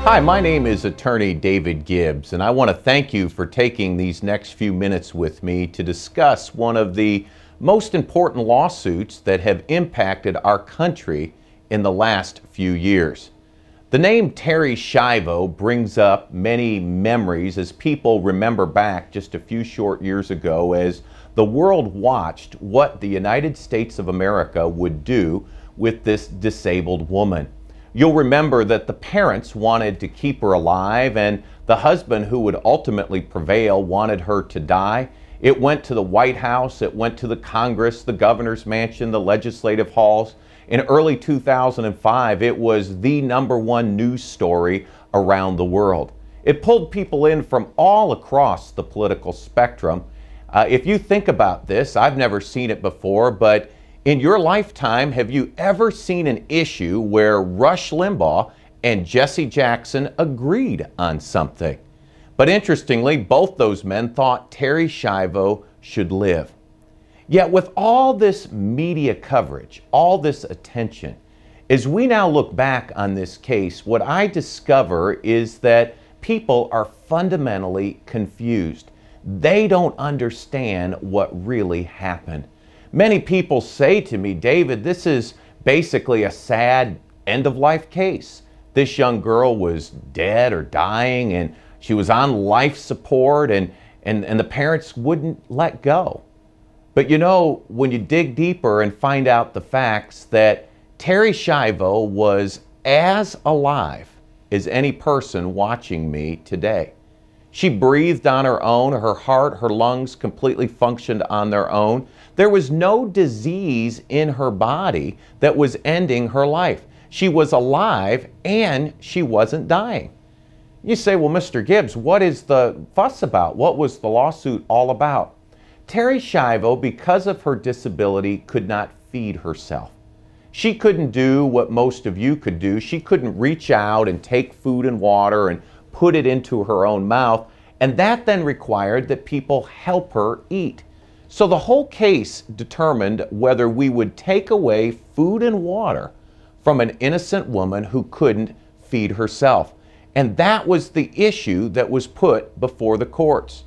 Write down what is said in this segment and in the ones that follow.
Hi, my name is attorney David Gibbs, and I want to thank you for taking these next few minutes with me to discuss one of the most important lawsuits that have impacted our country in the last few years. The name Terri Schiavo brings up many memories as people remember back just a few short years ago as the world watched what the United States of America would do with this disabled woman. You'll remember that the parents wanted to keep her alive, and the husband, who would ultimately prevail, wanted her to die. It went to the White House, it went to the Congress, the governor's mansion, the legislative halls. In early 2005, it was the #1 news story around the world. It pulled people in from all across the political spectrum. If you think about this, I've never seen it before, but in your lifetime, have you ever seen an issue where Rush Limbaugh and Jesse Jackson agreed on something? But interestingly, both those men thought Terri Schiavo should live. Yet with all this media coverage, all this attention, as we now look back on this case, what I discover is that people are fundamentally confused. They don't understand what really happened. Many people say to me, David, this is basically a sad end-of-life case. This young girl was dead or dying, and she was on life support, and the parents wouldn't let go. But you know, when you dig deeper and find out the facts, that Terri Schiavo was as alive as any person watching me today. She breathed on her own, her heart, her lungs completely functioned on their own. There was no disease in her body that was ending her life. She was alive and she wasn't dying. You say, well, Mr. Gibbs, what is the fuss about? What was the lawsuit all about? Terri Schiavo, because of her disability, could not feed herself. She couldn't do what most of you could do. She couldn't reach out and take food and water and put it into her own mouth, and that then required that people help her eat. So the whole case determined whether we would take away food and water from an innocent woman who couldn't feed herself. And that was the issue that was put before the courts.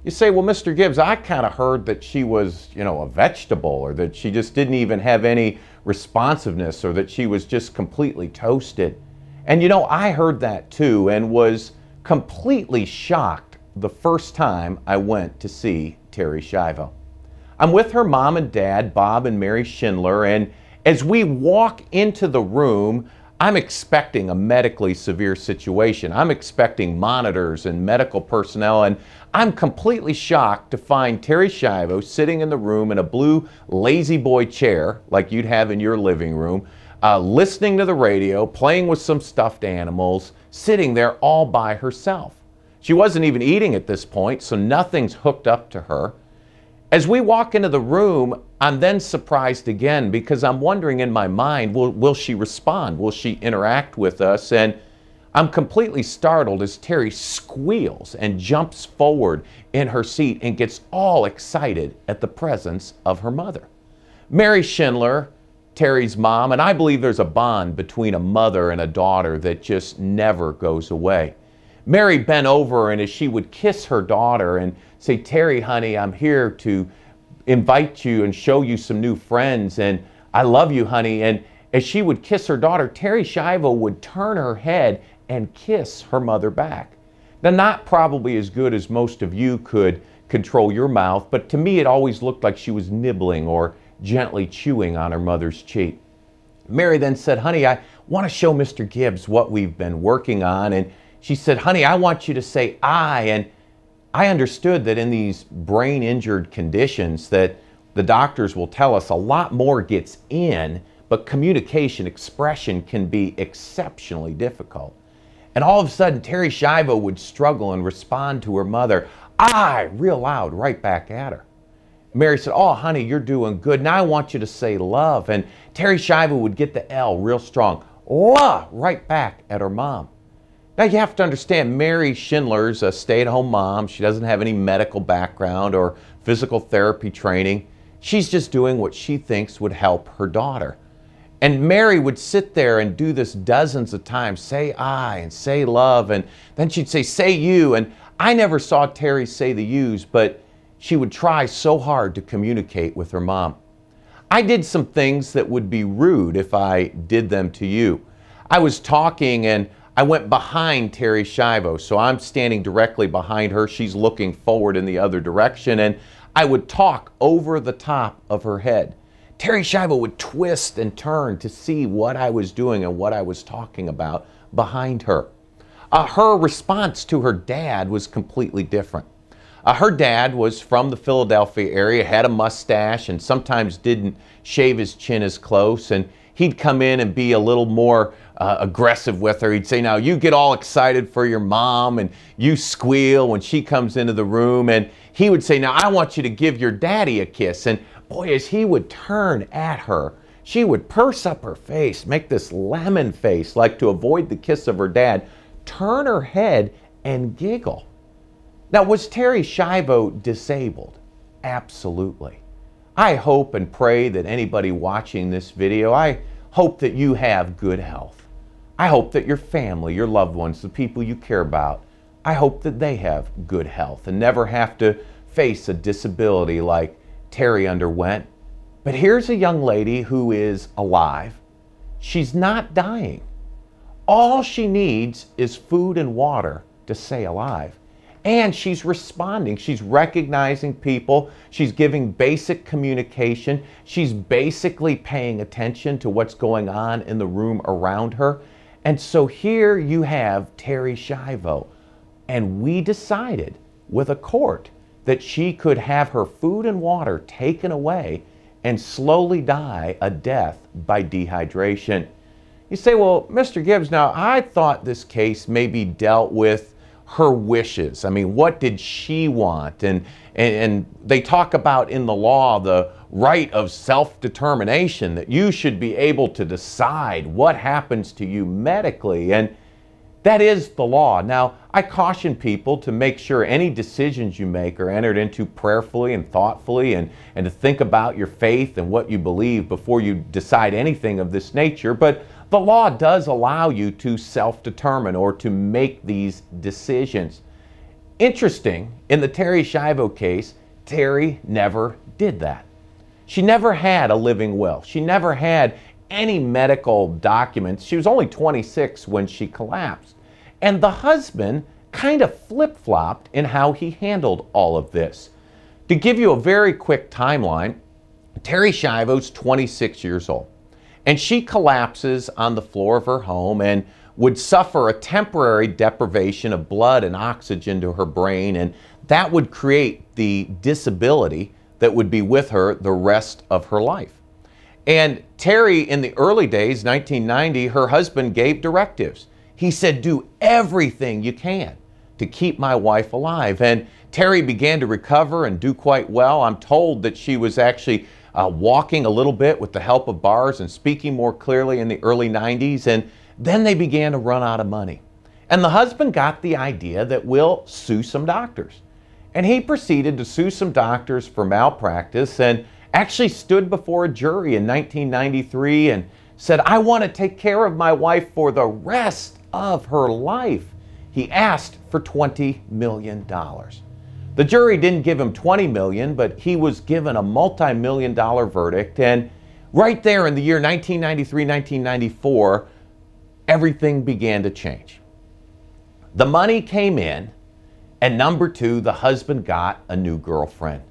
You say, well, Mr. Gibbs, I kind of heard that she was, a vegetable, or that she just didn't even have any responsiveness, or that she was just completely toasted. And I heard that too, and was completely shocked the first time I went to see Terri Schiavo. I'm with her mom and dad, Bob and Mary Schindler, and as we walk into the room, I'm expecting a medically severe situation. I'm expecting monitors and medical personnel, and I'm completely shocked to find Terri Schiavo sitting in the room in a blue lazy boy chair like you'd have in your living room, listening to the radio, playing with some stuffed animals, sitting there all by herself. She wasn't even eating at this point, so nothing's hooked up to her. As we walk into the room, I'm then surprised again because I'm wondering in my mind, will she respond? Will she interact with us? And I'm completely startled as Terri squeals and jumps forward in her seat and gets all excited at the presence of her mother. Mary Schindler, Terri's mom, and I believe there's a bond between a mother and a daughter that just never goes away. Mary bent over, and as she would kiss her daughter and say, Terri, honey, I'm here to invite you and show you some new friends, and I love you, honey. And as she would kiss her daughter, Terri Schiavo would turn her head and kiss her mother back. Now, not probably as good as most of you could control your mouth, but to me it always looked like she was nibbling or gently chewing on her mother's cheek. Mary then said, honey, I want to show Mr. Gibbs what we've been working on. And she said, honey, I want you to say I. And I understood that in these brain injured conditions that the doctors will tell us a lot more gets in, but communication, expression can be exceptionally difficult. And all of a sudden, Terri Schiavo would struggle and respond to her mother, I, real loud, right back at her. Mary said, oh, honey, you're doing good. Now I want you to say love. And Terri Schiavo would get the L real strong, la, right back at her mom. Now you have to understand, Mary Schindler's a stay-at-home mom. She doesn't have any medical background or physical therapy training. She's just doing what she thinks would help her daughter. And Mary would sit there and do this dozens of times, say I and say love, and then she'd say you. And I never saw Terri say the yous, but she would try so hard to communicate with her mom. I did some things that would be rude if I did them to you. I was talking and I went behind Terri Schiavo, so I'm standing directly behind her. She's looking forward in the other direction, and I would talk over the top of her head. Terri Schiavo would twist and turn to see what I was doing and what I was talking about behind her. Her response to her dad was completely different. Her dad was from the Philadelphia area, had a mustache, and sometimes didn't shave his chin as close, and he'd come in and be a little more aggressive with her. He'd say, now you get all excited for your mom and you squeal when she comes into the room, and he would say, now I want you to give your daddy a kiss. And boy, as he would turn at her, she would purse up her face, make this lemon face like to avoid the kiss of her dad, turn her head and giggle. Now, was Terri Schiavo disabled? Absolutely. I hope and pray that anybody watching this video, I hope that you have good health. I hope that your family, your loved ones, the people you care about, I hope that they have good health and never have to face a disability like Terri underwent. But here's a young lady who is alive. She's not dying. All she needs is food and water to stay alive. And she's responding. She's recognizing people. She's giving basic communication. She's basically paying attention to what's going on in the room around her. And so here you have Terri Schiavo. And we decided with a court that she could have her food and water taken away and slowly die a death by dehydration. You say, well, Mr. Gibbs, now I thought this case maybe dealt with her wishes. I mean, what did she want? And they talk about in the law the right of self-determination, that you should be able to decide what happens to you medically. And that is the law. Now, I caution people to make sure any decisions you make are entered into prayerfully and thoughtfully, and to think about your faith and what you believe before you decide anything of this nature. But the law does allow you to self-determine or to make these decisions. Interesting, in the Terri Schiavo case, Terri never did that. She never had a living will. She never had any medical documents. She was only 26 when she collapsed. And the husband kind of flip-flopped in how he handled all of this. To give you a very quick timeline, Terri Schiavo's 26 years old. And she collapses on the floor of her home and would suffer a temporary deprivation of blood and oxygen to her brain, and that would create the disability that would be with her the rest of her life. And Terri, in the early days, 1990, her husband gave directives. He said, do everything you can to keep my wife alive. And Terri began to recover and do quite well. I'm told that she was actually walking a little bit with the help of bars and speaking more clearly in the early 90s. And then they began to run out of money. And the husband got the idea that we'll sue some doctors. And he proceeded to sue some doctors for malpractice, and actually stood before a jury in 1993 and said, I want to take care of my wife for the rest of her life. He asked for $20 million. The jury didn't give him $20 million, but he was given a multi-million-dollar verdict. And right there in the year 1993, 1994, everything began to change. The money came in, and number two, the husband got a new girlfriend.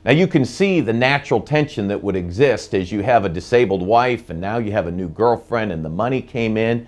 Now you can see the natural tension that would exist as you have a disabled wife and now you have a new girlfriend, and the money came in.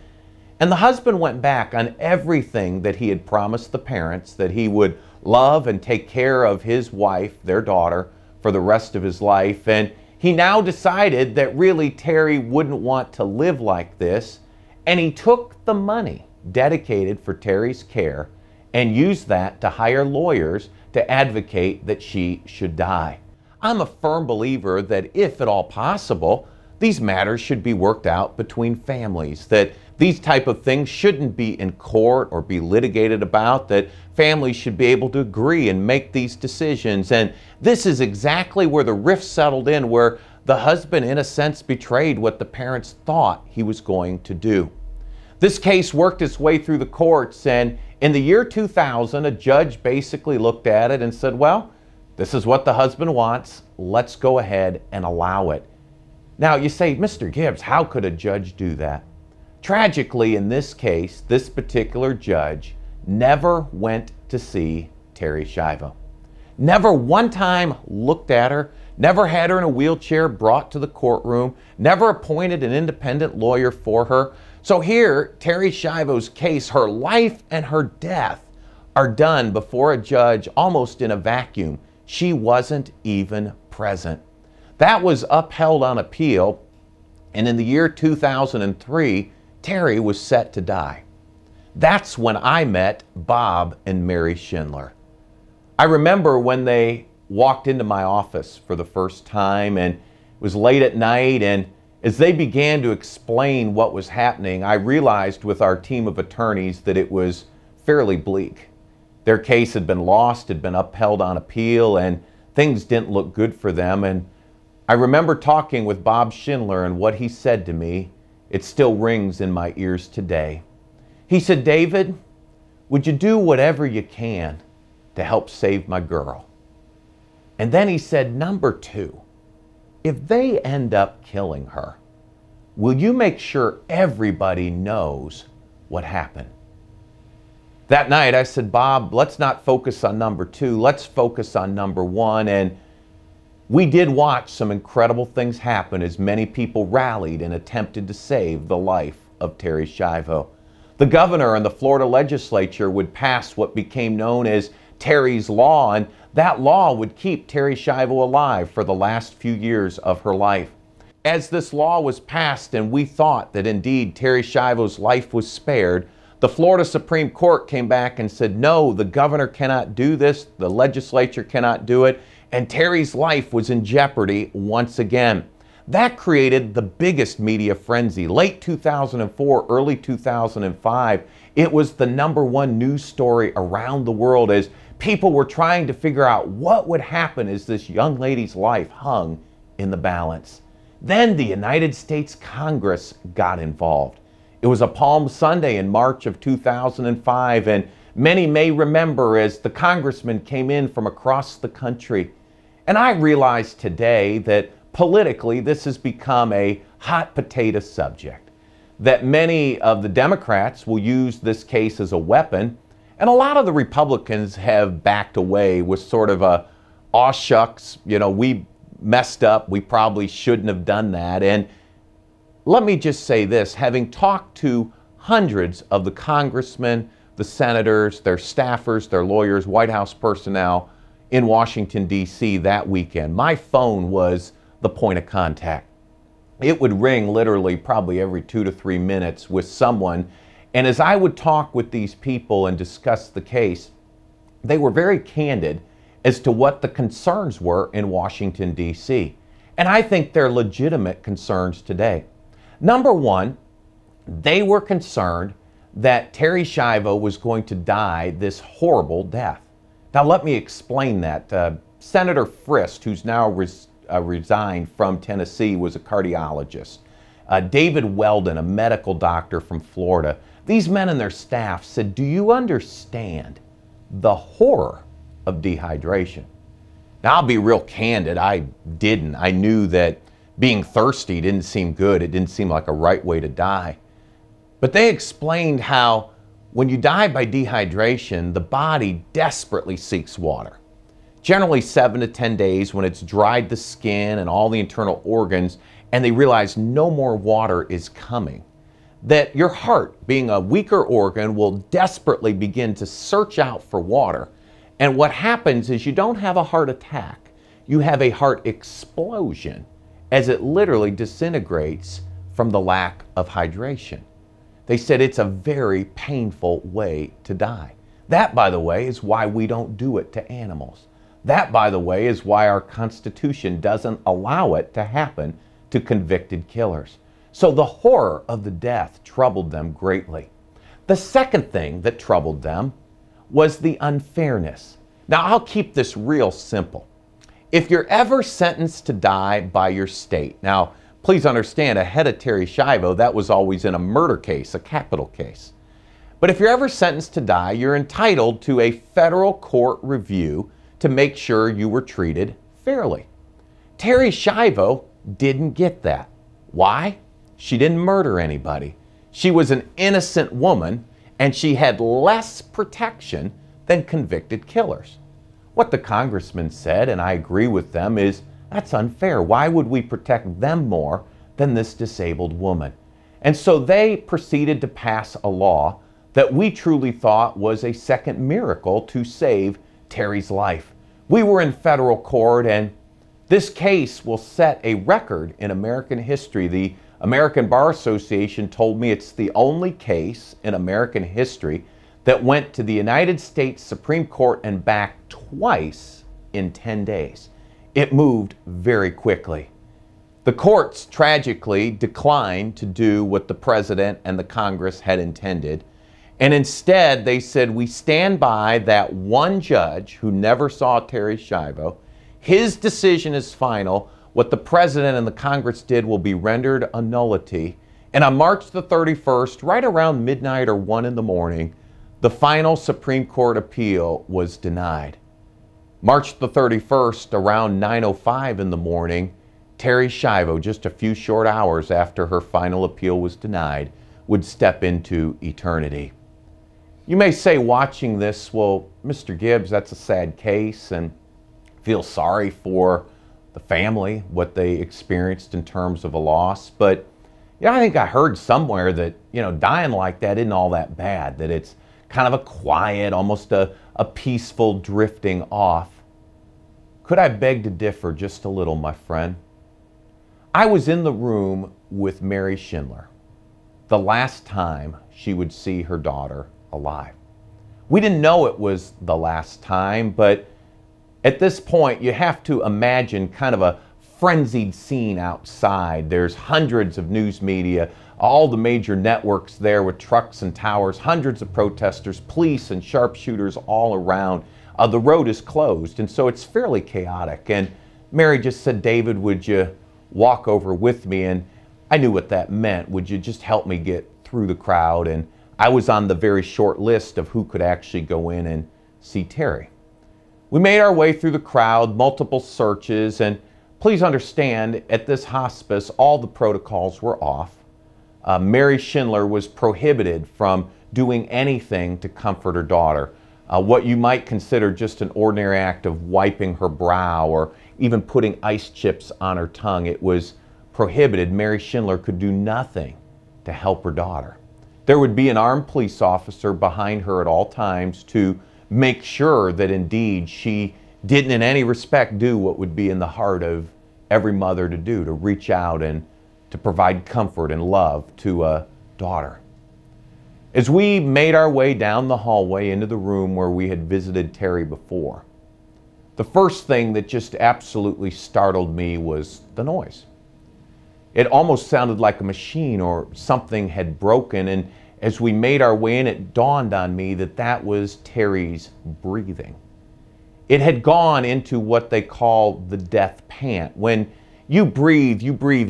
And the husband went back on everything that he had promised the parents, that he would love and take care of his wife, their daughter, for the rest of his life. And he now decided that really Terri wouldn't want to live like this. And he took the money dedicated for Terri's care and used that to hire lawyers to advocate that she should die. I'm a firm believer that if at all possible, these matters should be worked out between families, that these type of things shouldn't be in court or be litigated about, that families should be able to agree and make these decisions. And this is exactly where the rift settled in, where the husband, in a sense, betrayed what the parents thought he was going to do. This case worked its way through the courts, and in the year 2000, a judge basically looked at it and said, well, this is what the husband wants. Let's go ahead and allow it. Now, you say, Mr. Gibbs, how could a judge do that? Tragically, in this case, this particular judge never went to see Terri Schiavo. Never one time looked at her, never had her in a wheelchair brought to the courtroom, never appointed an independent lawyer for her. So here, Terri Schiavo's case, her life and her death are done before a judge almost in a vacuum. She wasn't even present. That was upheld on appeal, and in the year 2003, Terri was set to die. That's when I met Bob and Mary Schindler. I remember when they walked into my office for the first time, and it was late at night, and as they began to explain what was happening, I realized with our team of attorneys that it was fairly bleak. Their case had been lost, had been upheld on appeal, and things didn't look good for them. And I remember talking with Bob Schindler, and what he said to me, it still rings in my ears today. He said, David, would you do whatever you can to help save my girl? And then he said, number two, if they end up killing her, will you make sure everybody knows what happened? That night I said, Bob, let's not focus on number two, let's focus on number one. And we did watch some incredible things happen as many people rallied and attempted to save the life of Terri Schiavo. The governor and the Florida legislature would pass what became known as Terri's Law, and that law would keep Terri Schiavo alive for the last few years of her life. As this law was passed and we thought that indeed Terri Schiavo's life was spared, the Florida Supreme Court came back and said, no, the governor cannot do this, the legislature cannot do it, and Terri's life was in jeopardy once again. That created the biggest media frenzy. Late 2004, early 2005, it was the #1 news story around the world as people were trying to figure out what would happen as this young lady's life hung in the balance. Then the United States Congress got involved. It was a Palm Sunday in March of 2005, and many may remember as the congressmen came in from across the country. And I realize today that politically this has become a hot potato subject, that many of the Democrats will use this case as a weapon, and a lot of the Republicans have backed away with sort of a, aw shucks, you know, we messed up, we probably shouldn't have done that. And let me just say this, having talked to hundreds of the congressmen, the senators, their staffers, their lawyers, White House personnel in Washington, D.C. that weekend, my phone was the point of contact. It would ring literally probably every 2 to 3 minutes with someone. And as I would talk with these people and discuss the case, they were very candid as to what the concerns were in Washington, D.C. And I think they're legitimate concerns today. Number one, they were concerned that Terri Schiavo was going to die this horrible death. Now let me explain that. Senator Frist, who's now resigned from Tennessee, was a cardiologist. David Weldon, a medical doctor from Florida. These men and their staff said, do you understand the horror of dehydration? Now I'll be real candid, I didn't. I knew that being thirsty didn't seem good. It didn't seem like a right way to die. But they explained how when you die by dehydration, the body desperately seeks water. Generally 7 to 10 days when it's dried the skin and all the internal organs, and they realize no more water is coming. That your heart, being a weaker organ, will desperately begin to search out for water. And what happens is you don't have a heart attack. You have a heart explosion as it literally disintegrates from the lack of hydration. They said it's a very painful way to die. That, by the way, is why we don't do it to animals. That, by the way, is why our Constitution doesn't allow it to happen to convicted killers. So the horror of the death troubled them greatly. The second thing that troubled them was the unfairness. Now, I'll keep this real simple. If you're ever sentenced to die by your state, now please understand, ahead of Terri Schiavo, that was always in a murder case, a capital case. But if you're ever sentenced to die, you're entitled to a federal court review to make sure you were treated fairly. Terri Schiavo didn't get that. Why? She didn't murder anybody. She was an innocent woman, and she had less protection than convicted killers. What the congressman said, and I agree with them, is that's unfair. Why would we protect them more than this disabled woman? And so they proceeded to pass a law that we truly thought was a second miracle to save Terri's life. We were in federal court, and this case will set a record in American history. The American Bar Association told me it's the only case in American history that went to the United States Supreme Court and back twice in 10 days. It moved very quickly. The courts tragically declined to do what the president and the Congress had intended. And instead, they said, we stand by that one judge who never saw Terri Schiavo. His decision is final. What the president and the Congress did will be rendered a nullity. And on March the 31st, right around midnight or 1 in the morning, the final Supreme Court appeal was denied. March the 31st, around 9:05 in the morning, Terri Schiavo, just a few short hours after her final appeal was denied, would step into eternity. You may say, watching this, well, Mr. Gibbs, that's a sad case, and feel sorry for the family, what they experienced in terms of a loss. But I think I heard somewhere that, dying like that isn't all that bad, that it's kind of a quiet, almost a peaceful drifting off. Could I beg to differ just a little, my friend? I was in the room with Mary Schindler the last time she would see her daughter alive. We didn't know it was the last time, but at this point, you have to imagine kind of a frenzied scene outside. There's hundreds of news media, all the major networks there with trucks and towers, hundreds of protesters, police and sharpshooters all around. The road is closed, and so it's fairly chaotic. And Mary just said, David, would you walk over with me? And I knew what that meant. Would you just help me get through the crowd? And I was on the very short list of who could actually go in and see Terri. We made our way through the crowd, multiple searches, and please understand, at this hospice, all the protocols were off. Mary Schindler was prohibited from doing anything to comfort her daughter. What you might consider just an ordinary act of wiping her brow or even putting ice chips on her tongue, it was prohibited. Mary Schindler could do nothing to help her daughter. There would be an armed police officer behind her at all times to make sure that indeed she didn't in any respect do what would be in the heart of every mother to do, to reach out and to provide comfort and love to a daughter. As we made our way down the hallway into the room where we had visited Terri before, the first thing that just absolutely startled me was the noise. It almost sounded like a machine or something had broken, and as we made our way in, it dawned on me that that was Terri's breathing. It had gone into what they call the death pant. When you breathe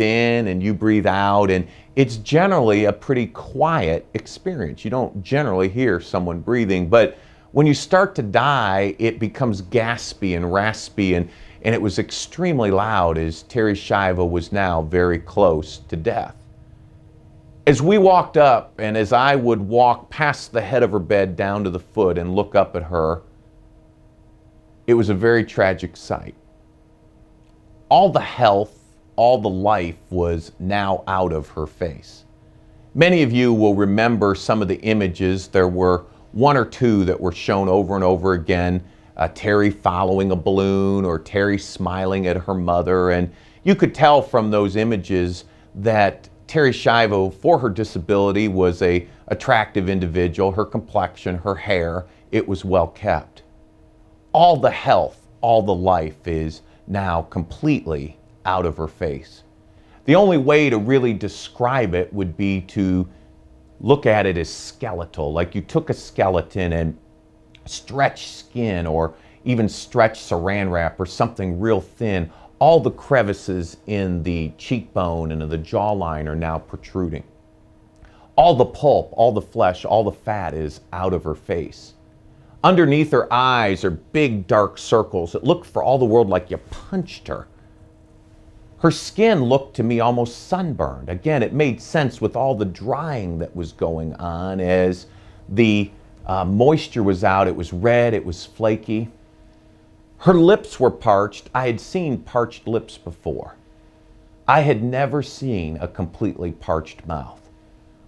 in and you breathe out, and it's generally a pretty quiet experience. You don't generally hear someone breathing, but when you start to die, it becomes gaspy and raspy, and it was extremely loud as Terri Schiavo was now very close to death. As we walked up, and as I would walk past the head of her bed down to the foot and look up at her, it was a very tragic sight. All the health, all the life was now out of her face. Many of you will remember some of the images. There were one or two that were shown over and over again. Terri following a balloon or Terri smiling at her mother. And you could tell from those images that Terri Schiavo, for her disability, was an attractive individual. Her complexion, her hair, it was well kept. All the health, all the life is now completely out of her face. The only way to really describe it would be to look at it as skeletal, like you took a skeleton and stretched skin or even stretched saran wrap or something real thin, all the crevices in the cheekbone and in the jawline are now protruding. All the pulp, all the flesh, all the fat is out of her face. Underneath her eyes are big dark circles. It looked for all the world like you punched her. Her skin looked to me almost sunburned. Again, it made sense with all the drying that was going on. As the moisture was out, it was red, it was flaky. Her lips were parched. I had seen parched lips before. I had never seen a completely parched mouth,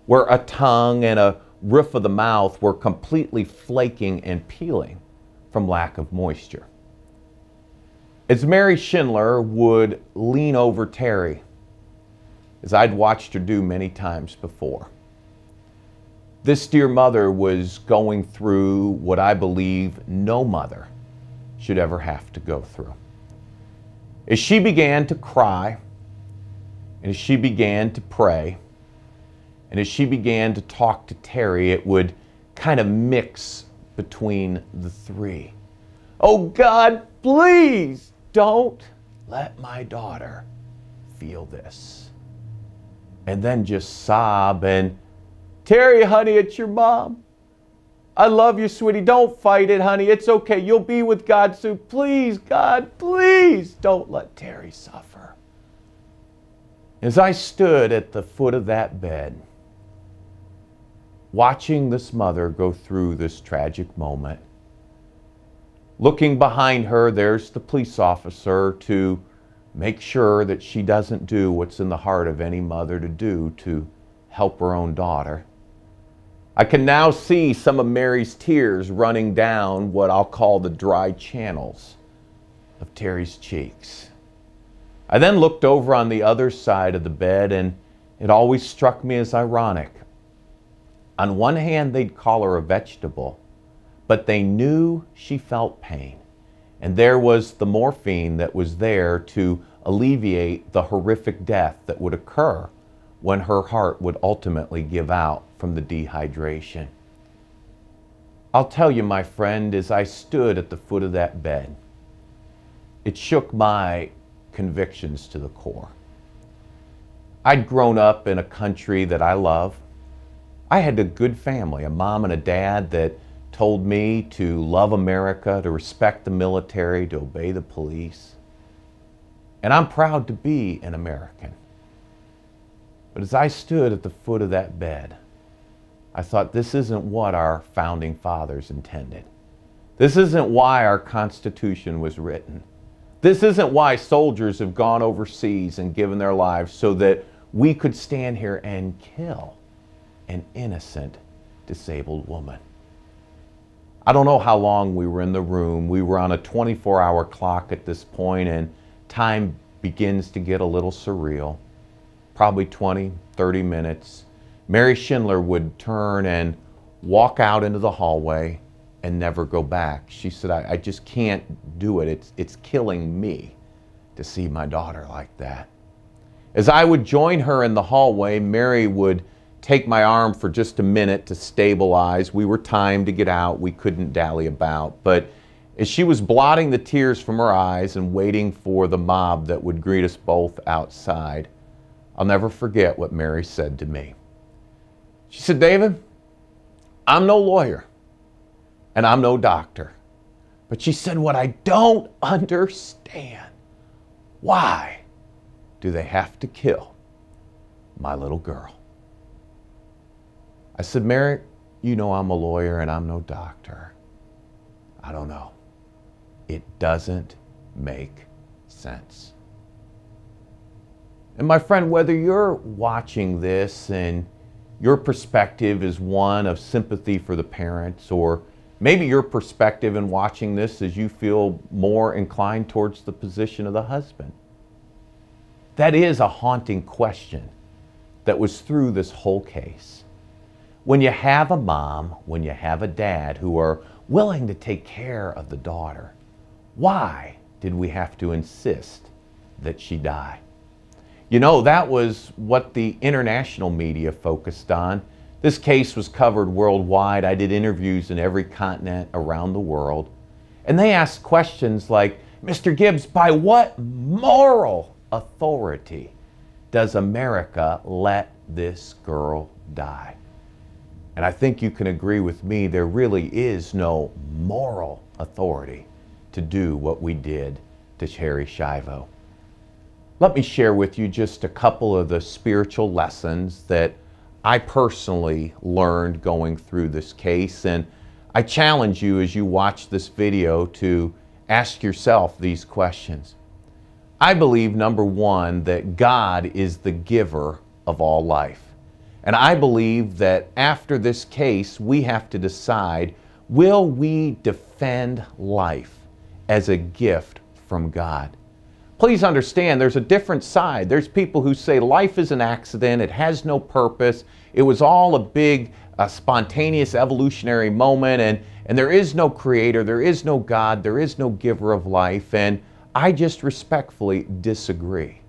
where a tongue and a roof of the mouth were completely flaking and peeling from lack of moisture. As Mary Schindler would lean over Terri, as I'd watched her do many times before, this dear mother was going through what I believe no mother should ever have to go through. As she began to cry, and as she began to pray, and as she began to talk to Terri, it would kind of mix between the three. Oh God, please don't let my daughter feel this. And then just sob and, Terri, honey, it's your mom. I love you, sweetie. Don't fight it, honey. It's okay. You'll be with God soon. Please, God, please don't let Terri suffer. As I stood at the foot of that bed, watching this mother go through this tragic moment, looking behind her, there's the police officer to make sure that she doesn't do what's in the heart of any mother to do to help her own daughter. I can now see some of Mary's tears running down what I'll call the dry channels of Terri's cheeks. I then looked over on the other side of the bed, and it always struck me as ironic. On one hand, they'd call her a vegetable, but they knew she felt pain. And there was the morphine that was there to alleviate the horrific death that would occur when her heart would ultimately give out from the dehydration. I'll tell you, my friend, as I stood at the foot of that bed, it shook my convictions to the core. I'd grown up in a country that I love. I had a good family, a mom and a dad that told me to love America, to respect the military, to obey the police. And I'm proud to be an American. But as I stood at the foot of that bed, I thought, this isn't what our founding fathers intended. This isn't why our Constitution was written. This isn't why soldiers have gone overseas and given their lives so that we could stand here and kill an innocent disabled woman. I don't know how long we were in the room. We were on a 24-hour clock at this point, and time begins to get a little surreal. Probably 20, 30 minutes. Mary Schindler would turn and walk out into the hallway and never go back. She said, I just can't do it. It's killing me to see my daughter like that. As I would join her in the hallway, Mary would take my arm for just a minute to stabilize. We were timed to get out. We couldn't dally about. But as she was blotting the tears from her eyes and waiting for the mob that would greet us both outside, I'll never forget what Mary said to me. She said, David, I'm no lawyer and I'm no doctor. But she said, what I don't understand, why do they have to kill my little girl? I said, Mary, you know I'm a lawyer and I'm no doctor. I don't know. It doesn't make sense. And my friend, whether you're watching this and your perspective is one of sympathy for the parents, or maybe your perspective in watching this is you feel more inclined towards the position of the husband. That is a haunting question that was through this whole case. When you have a mom, when you have a dad who are willing to take care of the daughter, why did we have to insist that she die? You know, that was what the international media focused on. This case was covered worldwide. I did interviews in every continent around the world. And they asked questions like, Mr. Gibbs, by what moral authority does America let this girl die? And I think you can agree with me, there really is no moral authority to do what we did to Terri Schiavo. Let me share with you just a couple of the spiritual lessons that I personally learned going through this case, and I challenge you as you watch this video to ask yourself these questions. I believe, number one, that God is the giver of all life. And I believe that after this case, we have to decide, will we defend life as a gift from God? Please understand, there's a different side. There's people who say life is an accident, it has no purpose, it was all a big spontaneous evolutionary moment, and there is no creator, there is no God, there is no giver of life, and I just respectfully disagree.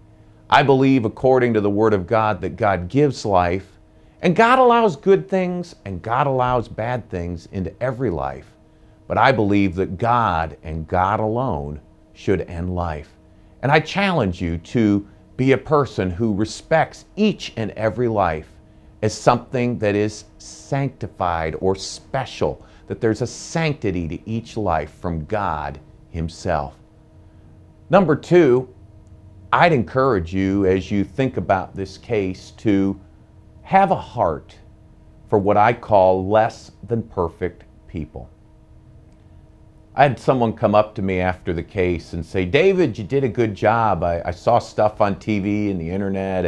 I believe, according to the Word of God, that God gives life, and God allows good things, and God allows bad things into every life. But I believe that God and God alone should end life. And I challenge you to be a person who respects each and every life as something that is sanctified or special, that there's a sanctity to each life from God Himself. Number two, I'd encourage you as you think about this case to have a heart for what I call less than perfect people. I had someone come up to me after the case and say, David, you did a good job. I saw stuff on TV and the internet,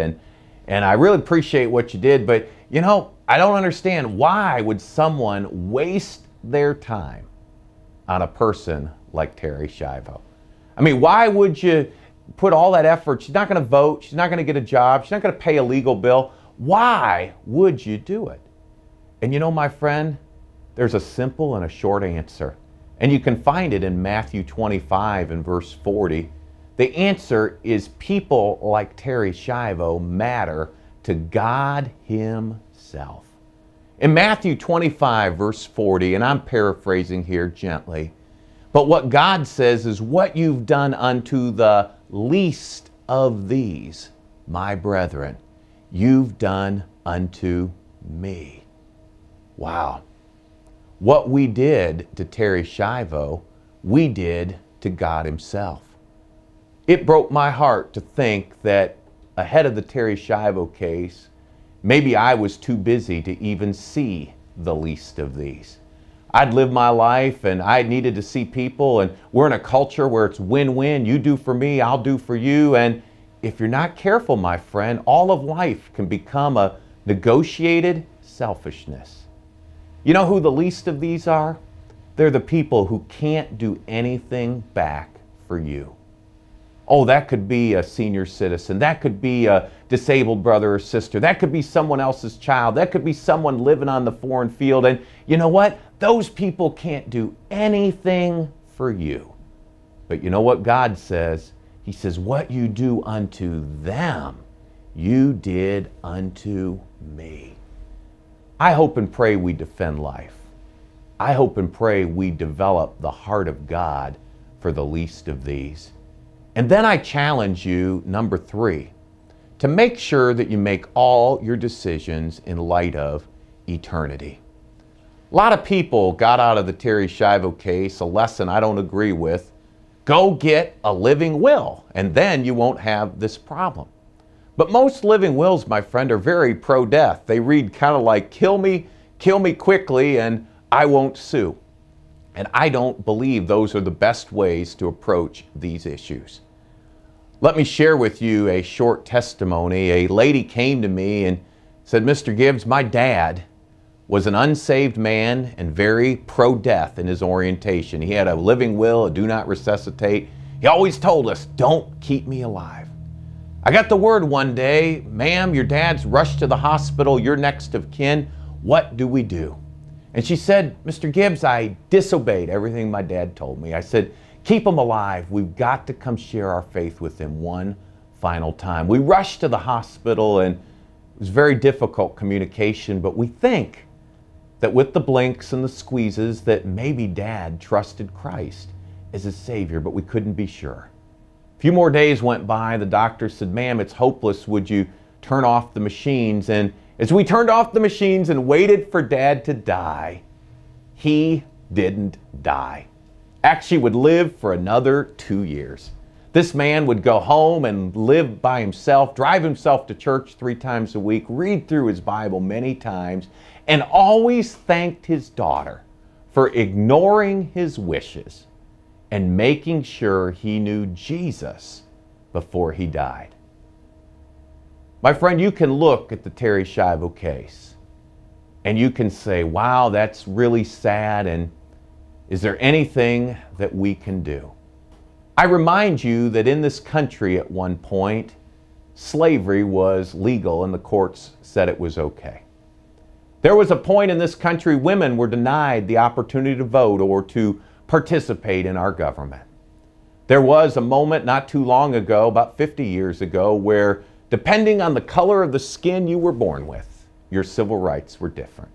and I really appreciate what you did, but you know, I don't understand, why would someone waste their time on a person like Terri Schiavo? I mean, why would you put all that effort? She's not going to vote, she's not going to get a job, she's not going to pay a legal bill. Why would you do it? And you know, my friend, there's a simple and a short answer. And you can find it in Matthew 25 and verse 40. The answer is people like Terri Schiavo matter to God Himself. In Matthew 25 verse 40, and I'm paraphrasing here gently, but what God says is, what you've done unto the least of these, my brethren, you've done unto me. Wow. What we did to Terri Schiavo, we did to God Himself. It broke my heart to think that ahead of the Terri Schiavo case, maybe I was too busy to even see the least of these. I'd lived my life and I needed to see people, and we're in a culture where it's win-win. You do for me, I'll do for you. And if you're not careful, my friend, all of life can become a negotiated selfishness. You know who the least of these are? They're the people who can't do anything back for you. Oh, that could be a senior citizen. That could be a disabled brother or sister. That could be someone else's child. That could be someone living on the foreign field. And you know what? Those people can't do anything for you. But you know what God says? He says, what you do unto them, you did unto me. I hope and pray we defend life. I hope and pray we develop the heart of God for the least of these. And then I challenge you, number three, to make sure that you make all your decisions in light of eternity. A lot of people got out of the Terri Schiavo case a lesson I don't agree with. Go get a living will, and then you won't have this problem. But most living wills, my friend, are very pro-death. They read kind of like, kill me quickly, and I won't sue. And I don't believe those are the best ways to approach these issues. Let me share with you a short testimony. A lady came to me and said, Mr. Gibbs, my dad was an unsaved man and very pro-death in his orientation. He had a living will, a do not resuscitate. He always told us, don't keep me alive. I got the word one day, ma'am, your dad's rushed to the hospital, you're next of kin. What do we do? And she said, Mr. Gibbs, I disobeyed everything my dad told me. I said, keep him alive. We've got to come share our faith with him one final time. We rushed to the hospital, and it was very difficult communication, but we think that with the blinks and the squeezes that maybe Dad trusted Christ. as his Savior, but we couldn't be sure. A few more days went by. The doctor said, "Ma'am, it's hopeless. Would you turn off the machines?" And as we turned off the machines and waited for Dad to die, he didn't die. Actually would live for another 2 years. This man would go home and live by himself, drive himself to church 3 times a week, read through his Bible many times, and always thanked his daughter for ignoring his wishes and making sure he knew Jesus before he died. My friend, you can look at the Terri Schiavo case and you can say, wow, that's really sad, and is there anything that we can do? I remind you that in this country at one point, slavery was legal and the courts said it was okay. There was a point in this country women were denied the opportunity to vote or to participate in our government. There was a moment not too long ago, about 50 years ago, where depending on the color of the skin you were born with, your civil rights were different.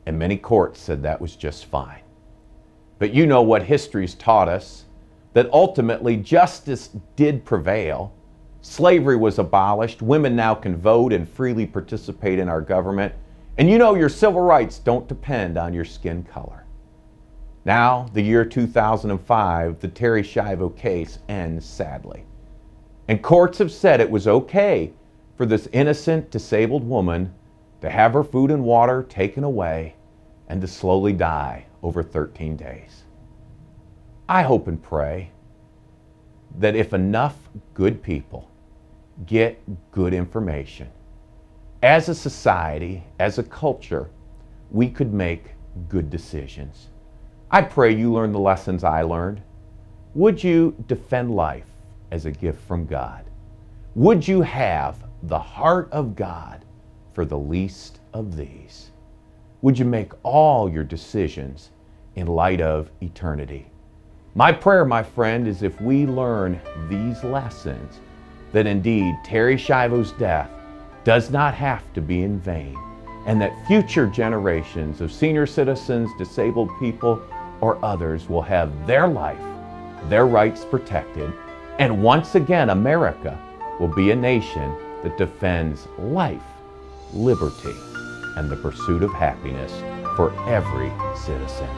And many courts said that was just fine. But you know what history's taught us, that ultimately justice did prevail. Slavery was abolished. Women now can vote and freely participate in our government. And you know your civil rights don't depend on your skin color. Now, the year 2005, the Terri Schiavo case ends sadly. And courts have said it was okay for this innocent, disabled woman to have her food and water taken away and to slowly die over 13 days. I hope and pray that if enough good people get good information, as a society, as a culture, we could make good decisions. I pray you learn the lessons I learned. Would you defend life as a gift from God? Would you have the heart of God for the least of these? Would you make all your decisions in light of eternity? My prayer, my friend, is if we learn these lessons, that indeed Terri Schiavo's death does not have to be in vain, and that future generations of senior citizens, disabled people, or others will have their life, their rights protected, and once again America will be a nation that defends life, liberty, and the pursuit of happiness for every citizen.